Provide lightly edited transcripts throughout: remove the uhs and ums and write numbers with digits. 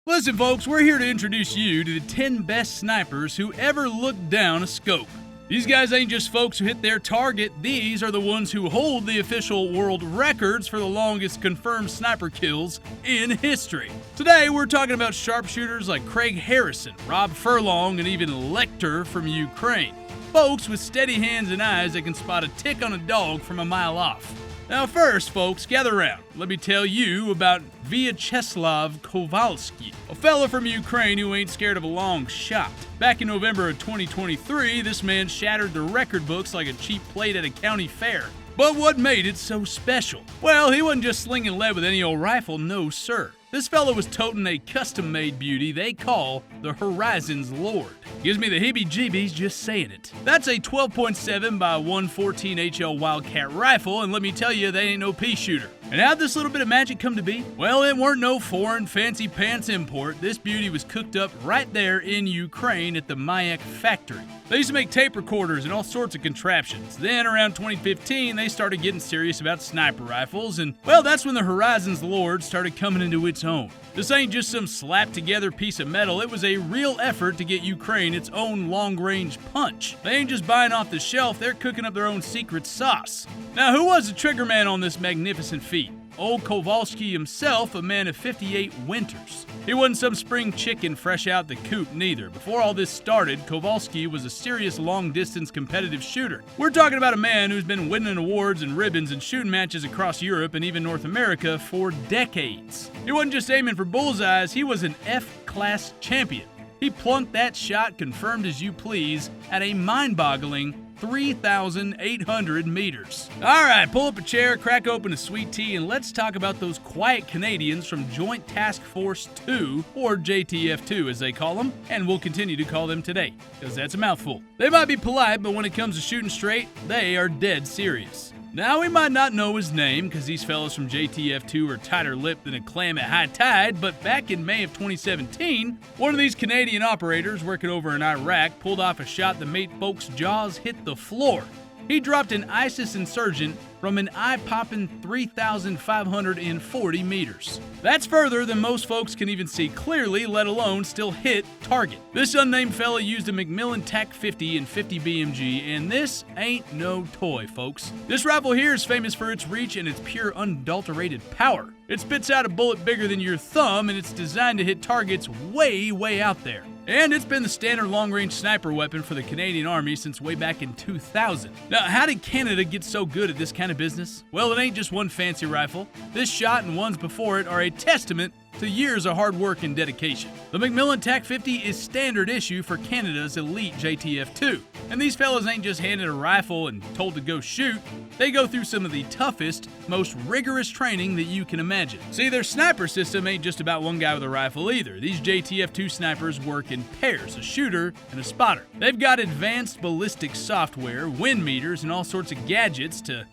Listen, folks, we're here to introduce you to the 10 best snipers who ever looked down a scope. These guys ain't just folks who hit their target, these are the ones who hold the official world records for the longest confirmed sniper kills in history. Today, we're talking about sharpshooters like Craig Harrison, Rob Furlong, and even Lektor from Ukraine. Folks with steady hands and eyes that can spot a tick on a dog from a mile off. Now first, folks, gather around. Let me tell you about Viacheslav Kovalskyi, a fella from Ukraine who ain't scared of a long shot. Back in November of 2023, this man shattered the record books like a cheap plate at a county fair. But what made it so special? Well, he wasn't just slinging lead with any old rifle, no sir. This fella was toting a custom-made beauty they call the Horizon's Lord. Gives me the heebie-jeebies just saying it. That's a 12.7 by 114 HL Wildcat rifle, and let me tell you, they ain't no pea shooter. And how'd this little bit of magic come to be? Well, it weren't no foreign fancy pants import. This beauty was cooked up right there in Ukraine at the Mayak factory. They used to make tape recorders and all sorts of contraptions. Then, around 2015, they started getting serious about sniper rifles, and, well, that's when the Horizon's Lord started coming into its own. This ain't just some slapped-together piece of metal. It was a real effort to get Ukraine its own long-range punch. They ain't just buying off the shelf, they're cooking up their own secret sauce. Now, who was the triggerman on this magnificent feat? Old Kovalskyi himself, a man of 58 winters. He wasn't some spring chicken fresh out the coop neither. Before all this started, Kovalskyi was a serious long-distance competitive shooter. We're talking about a man who's been winning awards and ribbons and shooting matches across Europe and even North America for decades. He wasn't just aiming for bullseyes, he was an F-class champion. He plunked that shot, confirmed as you please, at a mind-boggling 3,800 meters. All right, pull up a chair, crack open a sweet tea, and let's talk about those quiet Canadians from Joint Task Force 2, or JTF2 as they call them, and we'll continue to call them today, because that's a mouthful. They might be polite, but when it comes to shooting straight, they are dead serious. Now, we might not know his name, because these fellows from JTF2 are tighter-lipped than a clam at high tide, but back in May of 2017, one of these Canadian operators working over in Iraq pulled off a shot that made folks' jaws hit the floor. He dropped an ISIS insurgent from an eye-popping 3,540 meters. That's further than most folks can even see clearly, let alone still hit target. This unnamed fella used a Macmillan TAC-50 and 50 BMG, and this ain't no toy, folks. This rifle here is famous for its reach and its pure unadulterated power. It spits out a bullet bigger than your thumb, and it's designed to hit targets way, way out there. And it's been the standard long-range sniper weapon for the Canadian Army since way back in 2000. Now, how did Canada get so good at this kind of business? Well, it ain't just one fancy rifle. This shot and ones before it are a testament to years of hard work and dedication. The Macmillan TAC-50 is standard issue for Canada's elite JTF2. And these fellas ain't just handed a rifle and told to go shoot. They go through some of the toughest, most rigorous training that you can imagine. See, their sniper system ain't just about one guy with a rifle either. These JTF2 snipers work in pairs, a shooter and a spotter. They've got advanced ballistic software, wind meters, and all sorts of gadgets to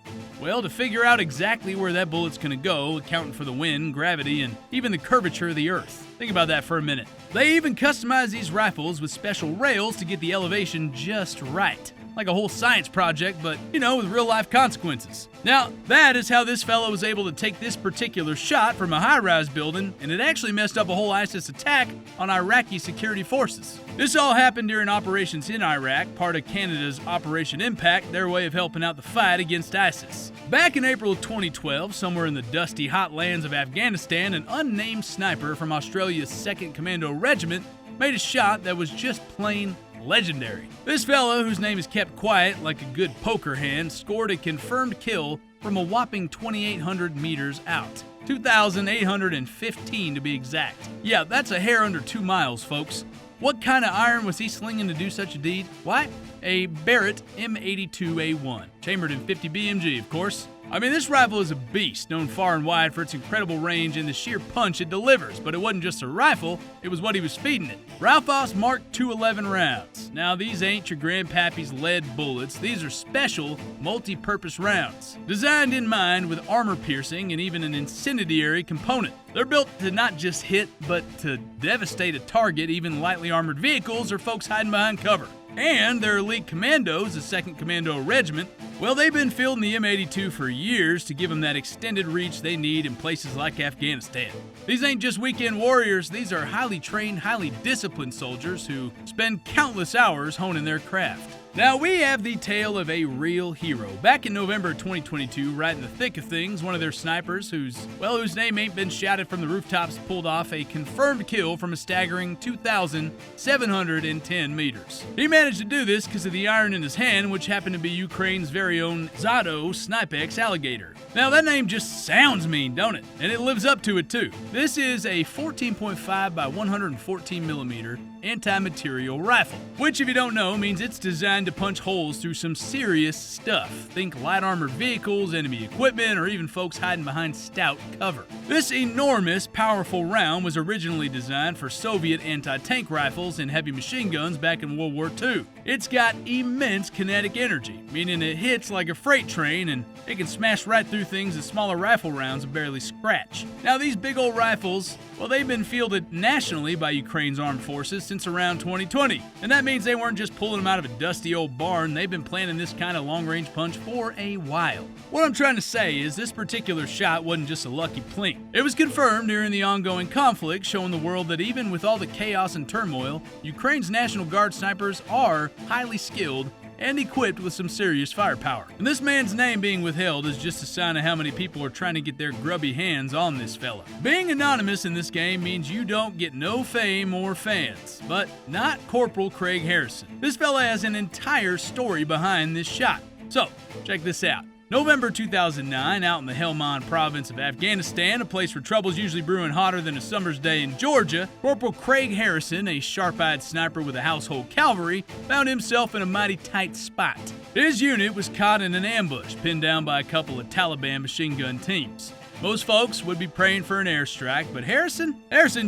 figure out exactly where that bullet's gonna go, accounting for the wind, gravity, and even the curvature of the earth. Think about that for a minute. They even customize these rifles with special rails to get the elevation just right. Like a whole science project, but, with real-life consequences. Now, that is how this fellow was able to take this particular shot from a high-rise building, and it actually messed up a whole ISIS attack on Iraqi security forces. This all happened during operations in Iraq, part of Canada's Operation Impact, their way of helping out the fight against ISIS. Back in April of 2012, somewhere in the dusty hot lands of Afghanistan, an unnamed sniper from Australia's 2nd Commando Regiment made a shot that was just plain legendary. This fellow, whose name is kept quiet like a good poker hand, scored a confirmed kill from a whopping 2,800 meters out. 2,815 to be exact. Yeah, that's a hair under 2 miles, folks. What kind of iron was he slinging to do such a deed? Why? A Barrett M82A1, chambered in 50 BMG, of course. I mean, this rifle is a beast, known far and wide for its incredible range and the sheer punch it delivers, but it wasn't just a rifle, it was what he was feeding it. Ralphos Mark 211 rounds. Now, these ain't your grandpappy's lead bullets, these are special, multi-purpose rounds, designed in mind with armor piercing and even an incendiary component. They're built to not just hit, but to devastate a target, even lightly armored vehicles or folks hiding behind cover. And their elite commandos, the 2nd Commando Regiment, well, they've been fielding the M82 for years to give them that extended reach they need in places like Afghanistan. These ain't just weekend warriors, these are highly trained, highly disciplined soldiers who spend countless hours honing their craft. Now, we have the tale of a real hero. Back in November 2022, right in the thick of things, one of their snipers, whose name ain't been shouted from the rooftops, pulled off a confirmed kill from a staggering 2,710 meters. He managed to do this because of the iron in his hand, which happened to be Ukraine's very own Zado Snipex Alligator. Now, that name just sounds mean, don't it? And it lives up to it, too. This is a 14.5 by 114 millimeter anti-material rifle, which, if you don't know, means it's designed to punch holes through some serious stuff. Think light armored vehicles, enemy equipment, or even folks hiding behind stout cover. This enormous, powerful round was originally designed for Soviet anti-tank rifles and heavy machine guns back in World War II. It's got immense kinetic energy, meaning it hits like a freight train and it can smash right through things that smaller rifle rounds will barely scratch. Now, these big old rifles, well, they've been fielded nationally by Ukraine's armed forces since around 2020. And that means they weren't just pulling them out of a dusty old barn, they've been planning this kind of long-range punch for a while. What I'm trying to say is this particular shot wasn't just a lucky plink. It was confirmed during the ongoing conflict, showing the world that even with all the chaos and turmoil, Ukraine's National Guard snipers are highly skilled and equipped with some serious firepower. And this man's name being withheld is just a sign of how many people are trying to get their grubby hands on this fella. Being anonymous in this game means you don't get no fame or fans, but not Corporal Craig Harrison. This fella has an entire story behind this shot. So, check this out. November 2009, out in the Helmand province of Afghanistan, a place where trouble's usually brewing hotter than a summer's day in Georgia, Corporal Craig Harrison, a sharp-eyed sniper with a household cavalry, found himself in a mighty tight spot. His unit was caught in an ambush, pinned down by a couple of Taliban machine gun teams. Most folks would be praying for an airstrike, but Harrison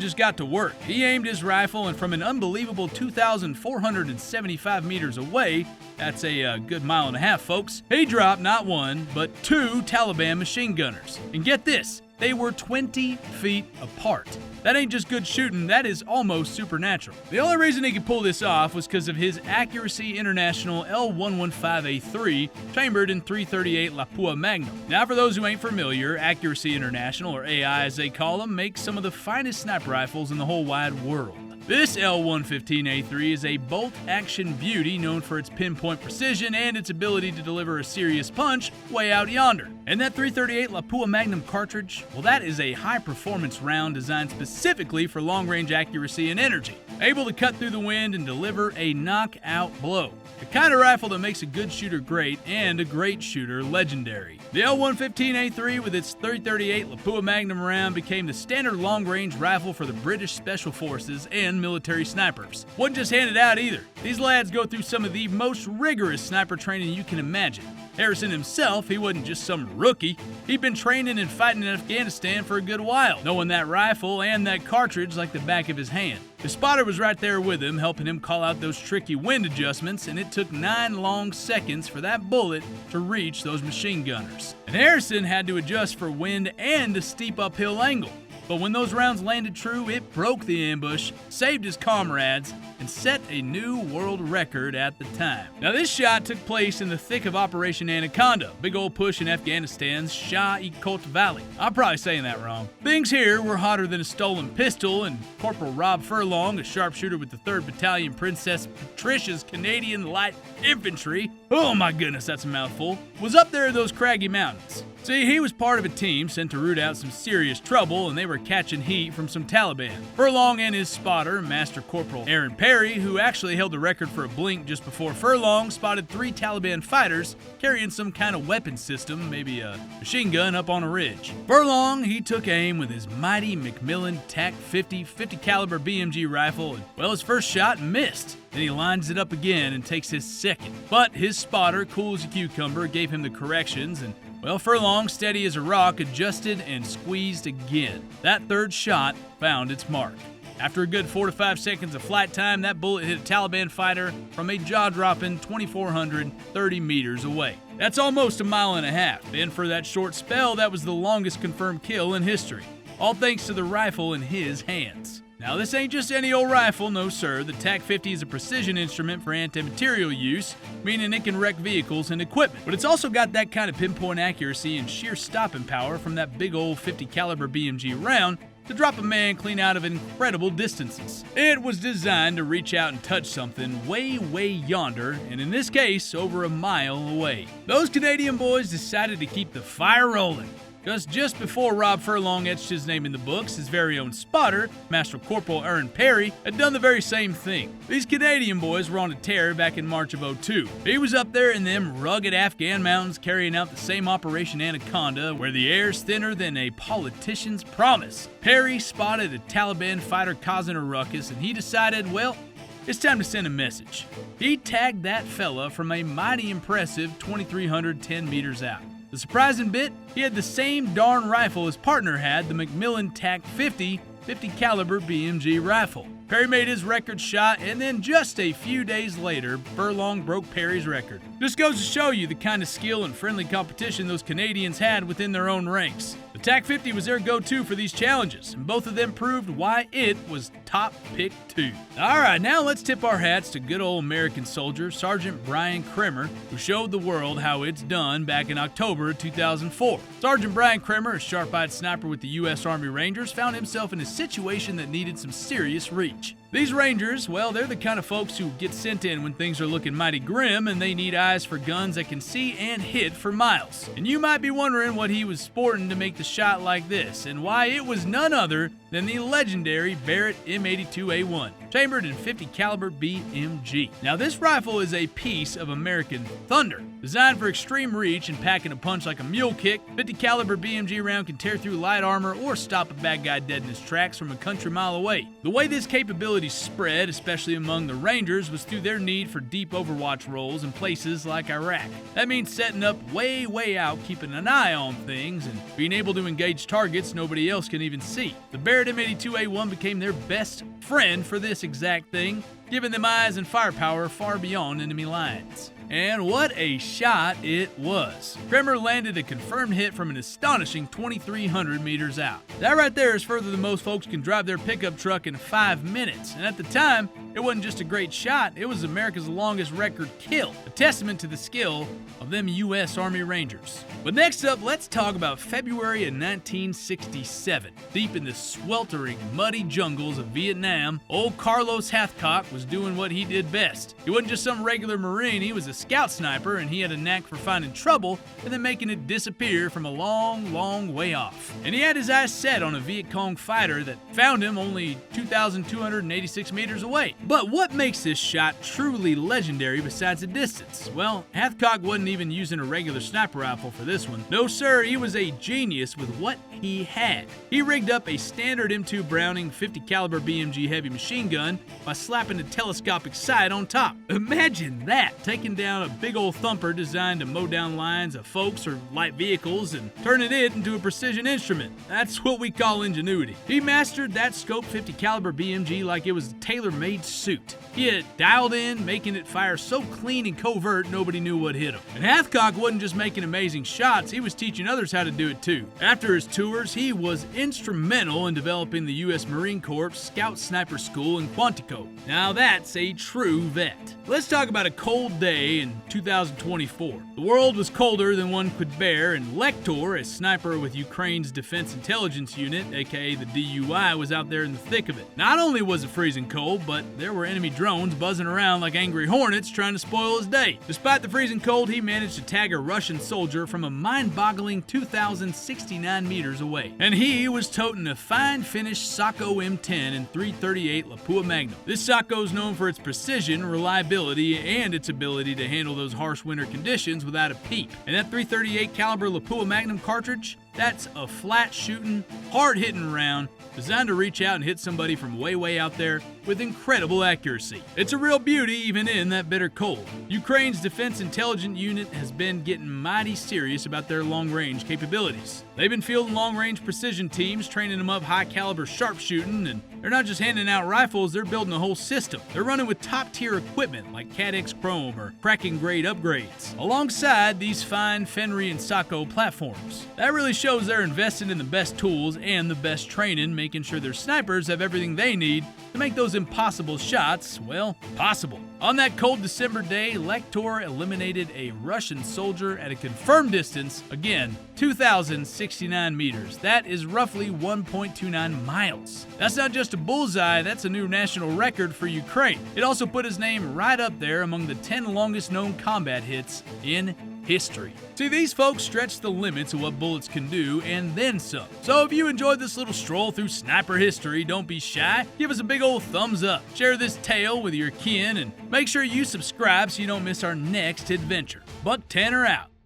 just got to work. He aimed his rifle, and from an unbelievable 2,475 meters away, that's a good mile and a half, folks, he dropped not one, but 2 Taliban machine gunners. And get this, they were 20 feet apart. That ain't just good shooting, that is almost supernatural. The only reason he could pull this off was because of his Accuracy International L115A3 chambered in .338 Lapua Magnum. Now, for those who ain't familiar, Accuracy International, or AI as they call them, makes some of the finest sniper rifles in the whole wide world. This L115A3 is a bolt-action beauty known for its pinpoint precision and its ability to deliver a serious punch way out yonder. And that .338 Lapua Magnum cartridge, well, that is a high-performance round designed specifically for long-range accuracy and energy, able to cut through the wind and deliver a knockout blow. The kind of rifle that makes a good shooter great and a great shooter legendary. The L115A3 with its .338 Lapua Magnum round became the standard long-range rifle for the British Special Forces and military snipers. Wasn't just handed out either. These lads go through some of the most rigorous sniper training you can imagine. Harrison himself, he wasn't just some rookie. He'd been training and fighting in Afghanistan for a good while, knowing that rifle and that cartridge like the back of his hand. His spotter was right there with him, helping him call out those tricky wind adjustments, and it took 9 long seconds for that bullet to reach those machine gunners. And Harrison had to adjust for wind and a steep uphill angle. But when those rounds landed true, it broke the ambush, saved his comrades, and set a new world record at the time. Now, this shot took place in the thick of Operation Anaconda, big old push in Afghanistan's Shah-e-Kot Valley. I'm probably saying that wrong. Things here were hotter than a stolen pistol, and Corporal Rob Furlong, a sharpshooter with the 3rd Battalion Princess Patricia's Canadian Light Infantry, oh my goodness, that's a mouthful, was up there in those craggy mountains. See, he was part of a team sent to root out some serious trouble, and they were catching heat from some Taliban. Furlong and his spotter, Master Corporal Aaron Perry, who actually held the record for a blink just before Furlong, spotted 3 Taliban fighters carrying some kind of weapon system, maybe a machine gun, up on a ridge. Furlong, he took aim with his mighty Macmillan TAC 50 caliber BMG rifle, and, well, his first shot missed. Then he lines it up again and takes his second. But his spotter, cool as a cucumber, gave him the corrections, and, well, Furlong, steady as a rock, adjusted and squeezed again. That 3rd shot found its mark. After a good 4 to 5 seconds of flight time, that bullet hit a Taliban fighter from a jaw-dropping 2,430 meters away. That's almost a mile and a half, and for that short spell, that was the longest confirmed kill in history. All thanks to the rifle in his hands. Now, this ain't just any old rifle, no sir. The TAC-50 is a precision instrument for anti-material use, meaning it can wreck vehicles and equipment. But it's also got that kind of pinpoint accuracy and sheer stopping power from that big old 50 caliber BMG round to drop a man clean out of incredible distances. It was designed to reach out and touch something way, way yonder, and in this case, over a mile away. Those Canadian boys decided to keep the fire rolling. Because just before Rob Furlong etched his name in the books, his very own spotter, Master Corporal Aaron Perry, had done the very same thing. These Canadian boys were on a tear back in March of '02. He was up there in them rugged Afghan mountains carrying out the same Operation Anaconda, where the air's thinner than a politician's promise. Perry spotted a Taliban fighter causing a ruckus, and he decided, well, it's time to send a message. He tagged that fella from a mighty impressive 2,310 meters out. The surprising bit, he had the same darn rifle his partner had, the Macmillan TAC-50 50 caliber BMG rifle. Perry made his record shot, and then just a few days later, Furlong broke Perry's record. This goes to show you the kind of skill and friendly competition those Canadians had within their own ranks. The TAC-50 was their go-to for these challenges, and both of them proved why it was top pick 2. Alright, now let's tip our hats to good old American soldier Sergeant Brian Kremer, who showed the world how it's done back in October 2004. Sergeant Brian Kremer, a sharp-eyed sniper with the U.S. Army Rangers, found himself in a situation that needed some serious reach. These Rangers, well, they're the kind of folks who get sent in when things are looking mighty grim and they need eyes for guns that can see and hit for miles. And you might be wondering what he was sporting to make the shot like this, and why it was none other than the legendary Barrett M82A1, chambered in 50 caliber BMG. Now, this rifle is a piece of American thunder. Designed for extreme reach and packing a punch like a mule kick, 50 caliber BMG round can tear through light armor or stop a bad guy dead in his tracks from a country mile away. The way this capability spread, especially among the Rangers, was through their need for deep overwatch roles in places like Iraq. That means setting up way out, keeping an eye on things, and being able to engage targets nobody else can even see. The Barrett M82A1 became their best friend for this exact thing, giving them eyes and firepower far beyond enemy lines. And what a shot it was. Kremer landed a confirmed hit from an astonishing 2,300 meters out. That right there is further than most folks can drive their pickup truck in 5 minutes. And at the time, it wasn't just a great shot, it was America's longest record kill, a testament to the skill of them U.S. Army Rangers. But next up, let's talk about February of 1967. Deep in the sweltering, muddy jungles of Vietnam, old Carlos Hathcock was doing what he did best. He wasn't just some regular Marine, he was a scout sniper, and he had a knack for finding trouble and then making it disappear from a long way off. And he had his eyes set on a Viet Cong fighter that found him only 2,286 meters away. But what makes this shot truly legendary besides the distance? Well, Hathcock wasn't even using a regular sniper rifle for this one. No sir, he was a genius with what he had. He rigged up a standard M2 Browning 50 caliber BMG heavy machine gun by slapping a telescopic sight on top. Imagine that, taking down a big old thumper designed to mow down lines of folks or light vehicles and turning it into a precision instrument. That's what we call ingenuity. He mastered that scope 50 caliber BMG like it was a tailor-made suit. He had dialed in, making it fire so clean and covert nobody knew what hit him. And Hathcock wasn't just making amazing shots, he was teaching others how to do it too. After his tours, he was instrumental in developing the U.S. Marine Corps Scout Sniper School in Quantico. Now that's a true vet. Let's talk about a cold day in 2024. The world was colder than one could bear, and Lektor, a sniper with Ukraine's Defense Intelligence Unit, aka the DUI, was out there in the thick of it. Not only was it freezing cold, but there were enemy drones buzzing around like angry hornets trying to spoil his day. Despite the freezing cold, he managed to tag a Russian soldier from a mind-boggling 2,069 meters away. And he was toting a fine finished Sacco M10 and 338 Lapua Magnum. This Sacco is known for its precision, reliability, and its ability to handle those harsh winter conditions without a peep. And that 338 caliber Lapua Magnum cartridge, that's a flat-shooting, hard-hitting round designed to reach out and hit somebody from way out there with incredible accuracy. It's a real beauty even in that bitter cold. Ukraine's Defense Intelligence Unit has been getting mighty serious about their long-range capabilities. They've been fielding long-range precision teams, training them up high-caliber sharpshooting, and They're not just handing out rifles, they're building a whole system. They're running with top-tier equipment like CAD-X Chrome or Kraken-grade upgrades, alongside these fine Fenry and Sako platforms. That really shows they're invested in the best tools and the best training, making sure their snipers have everything they need to make those impossible shots, well, possible. On that cold December day, Lektor eliminated a Russian soldier at a confirmed distance, again, 2,069 meters. That is roughly 1.29 miles. That's not just a bullseye, that's a new national record for Ukraine. It also put his name right up there among the 10 longest known combat hits in history. See, these folks stretch the limits of what bullets can do and then some. So if you enjoyed this little stroll through sniper history, don't be shy. Give us a big old thumbs up. Share this tale with your kin and make sure you subscribe so you don't miss our next adventure. Buck Tanner out.